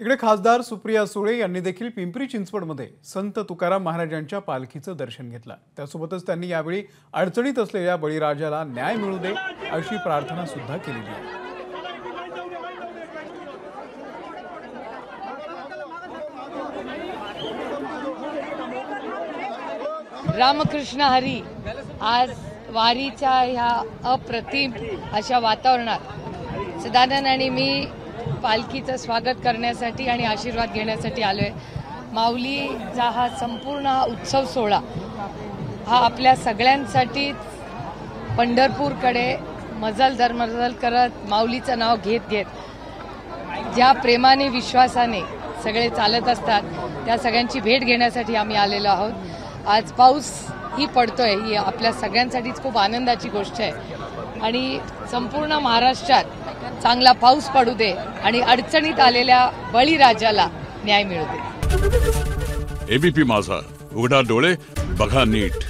इकडे खासदार सुप्रिया सुळे यांनी देखील पिंपरी चिंचवडमध्ये संत तुकाराम महाराजांच्या पालखीचं दर्शन घेतलं। त्यासोबतच त्यांनी यावेळी अडचणीत असलेल्या बळीराजाला न्याय मिळू दे अशी प्रार्थना सुद्धा केली आहे। रामकृष्ण हरी आज वारीच्या ह्या अप्रतिम अशा वातावरणात सदानंद आणि मी पालखीचं स्वागत करण्यासाठी आणि आशीर्वाद घेण्यासाठी आलोय। माऊलीचा हा संपूर्ण उत्सव सोहळा हा आपल्या सगळ्यांसाठी पंढरपूरकडे मजल दरमजल करत माऊलीचं नाव घेत घेत ज्या प्रेमाने विश्वासाने सगळे चालत असतात त्या सगळ्यांची भेट घेण्यासाठी आम्ही आलेलो आहोत। आज पाऊस ही पडतोय ही आपल्या सगळ्यांसाठीच खूप आनंदाची गोष्ट आहे आणि संपूर्ण महाराष्ट्रात चांगला पाऊस पडू दे आणि अडचणीत आलेल्या बळीराजाला न्याय मिळू दे। एबीपी माझा, उघडा डोळे बघा नीट।